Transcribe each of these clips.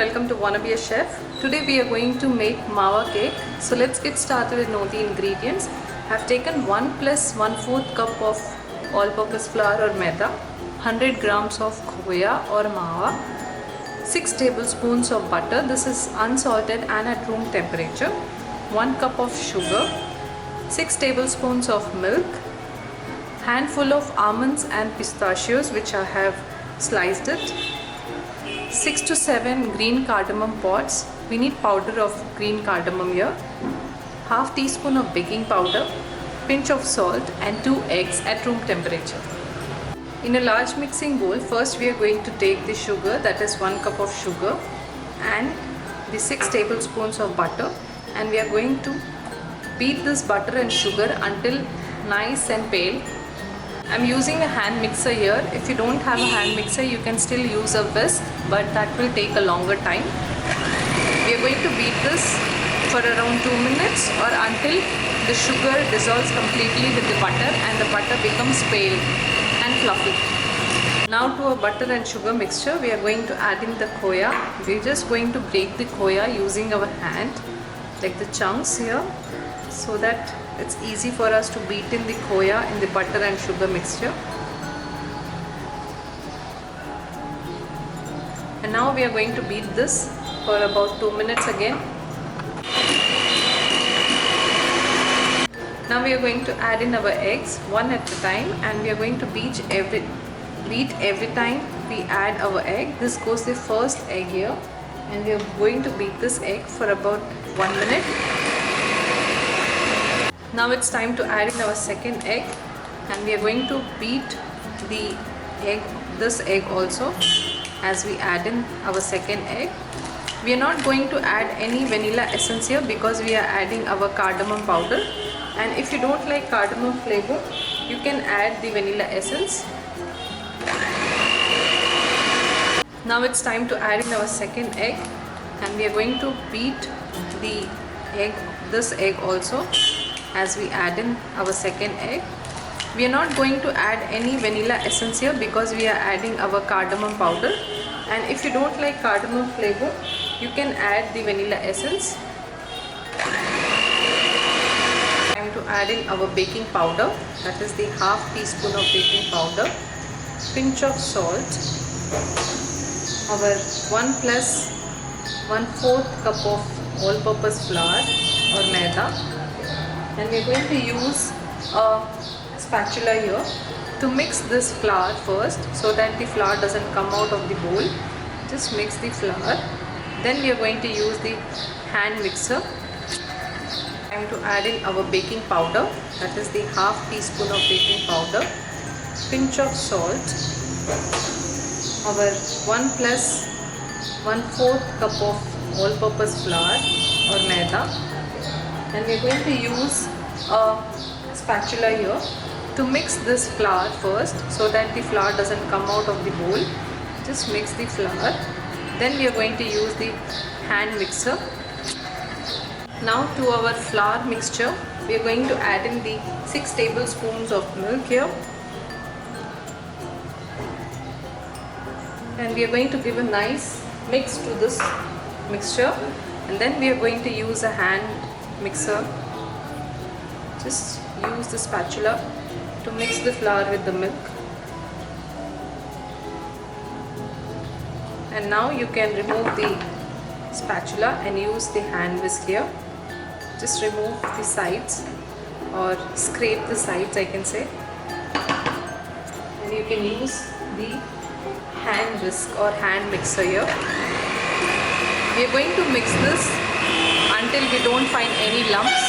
welcome to Wanna Be a Chef. Today we are going to make mawa cake. So let's get started and know the ingredients. I have taken 1 plus 1/4 cup of all-purpose flour or maida, 100 grams of khoya or mawa, 6 tablespoons of butter. This is unsalted and at room temperature. 1 cup of sugar, 6 tablespoons of milk, handful of almonds and pistachios which I have sliced it, 6 to 7 green cardamom pods. We need powder of green cardamom here, half teaspoon of baking powder, pinch of salt and 2 eggs at room temperature. In a large mixing bowl, first we are going to take the sugar, that is 1 cup of sugar, and the 6 tablespoons of butter, and we are going to beat this butter and sugar until nice and pale. I'm using a hand mixer here. If you don't have a hand mixer, you can still use a whisk, but that will take a longer time. We are going to beat this for around 2 minutes or until the sugar dissolves completely with the butter and the butter becomes pale and fluffy. Now to our butter and sugar mixture, we are going to add in the khoya. We're just going to break the khoya using our hand, like the chunks here, so that it's easy for us to beat in the khoya in the butter and sugar mixture. And now we are going to beat this for about 2 minutes again. Now we are going to add in our eggs one at a time, and we are going to beat every time we add our egg. This goes the first egg here, and we are going to beat this egg for about 1 minute. Now it's time to add in our second egg, and we are going to beat this egg also as we add in our second egg. We are not going to add any vanilla essence here because we are adding our cardamom powder, and if you don't like cardamom flavor, you can add the vanilla essence. Now it's time to add in our second egg, and we are going to beat this egg also as we add in our second egg. We are not going to add any vanilla essence here because we are adding our cardamom powder, and if you don't like cardamom flavor, you can add the vanilla essence. Time to add in our baking powder, that is the half teaspoon of baking powder, pinch of salt, our 1 plus 1/4 cup of all-purpose flour or maida, and we are going to use a spatula here to mix this flour first so that the flour doesn't come out of the bowl. Just mix the flour. Then we are going to use the hand mixer. Time to add in our baking powder, that is the half teaspoon of baking powder, pinch of salt, our 1 plus 1/4 cup of all-purpose flour or maida, and we are going to use a spatula here to mix this flour first so that the flour doesn't come out of the bowl. Just mix the flour. Then we are going to use the hand mixer. Now to our flour mixture, we are going to add in the 6 tablespoons of milk here, and we are going to give a nice mix to this mixture, and then we are going to use a hand mixer. Just use the spatula to mix the flour with the milk. And now you can remove the spatula and use the hand whisk here. Just remove the sides or scrape the sides, I can say, and you can use the hand whisk or hand mixer here. We are going to mix this until we don't find any lumps.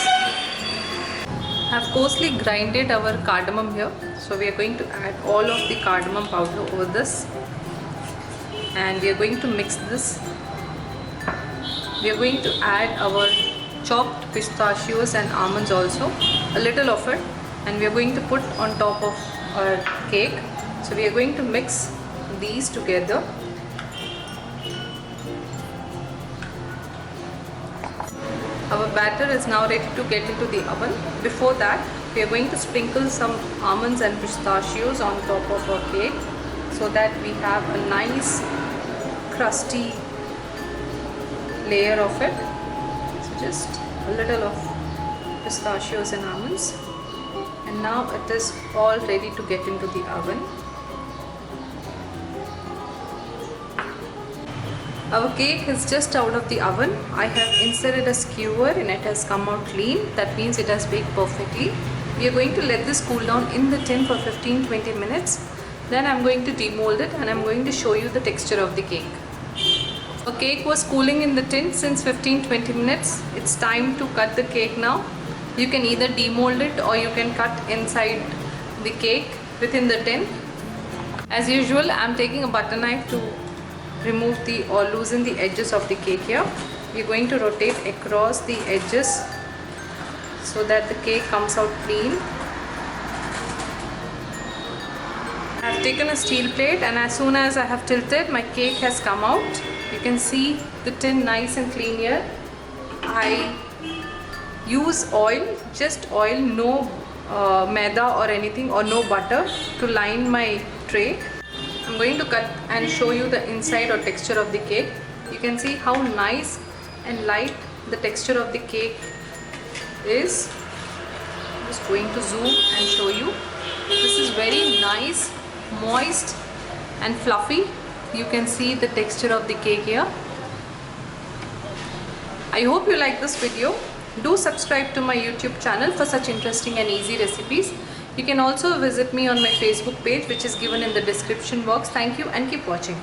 I have coarsely grinded our cardamom here, so we are going to add all of the cardamom powder over this, and we are going to mix this. We are going to add our chopped pistachios and almonds also, a little of it, and we are going to put on top of our cake. So we are going to mix these together. Our batter is now ready to get into the oven. Before that, we are going to sprinkle some almonds and pistachios on top of our cake so that we have a nice crusty layer of it. So just a little of pistachios and almonds, and now it is all ready to get into the oven. Our cake is just out of the oven. I have inserted a skewer and it has come out clean. That means it has baked perfectly. We are going to let this cool down in the tin for 15-20 minutes. Then I'm going to demold it and I'm going to show you the texture of the cake. The cake was cooling in the tin since 15-20 minutes. It's time to cut the cake now. You can either demold it or you can cut inside the cake within the tin. As usual, I'm taking a butter knife to remove or loosen the edges of the cake here. We're going to rotate across the edges so that the cake comes out clean. I have taken a steel plate, and as soon as I have tilted, my cake has come out. You can see the tin nice and clean here. I use oil, just oil, no maida or anything, or no butter, to line my tray. I'm going to cut and show you the inside or texture of the cake. You can see how nice and light the texture of the cake is. I'm just going to zoom and show you. This is very nice, moist and fluffy. You can see the texture of the cake here. I hope you like this video. Do subscribe to my YouTube channel for such interesting and easy recipes. You can also visit me on my Facebook page, which is given in the description box. Thank you and keep watching.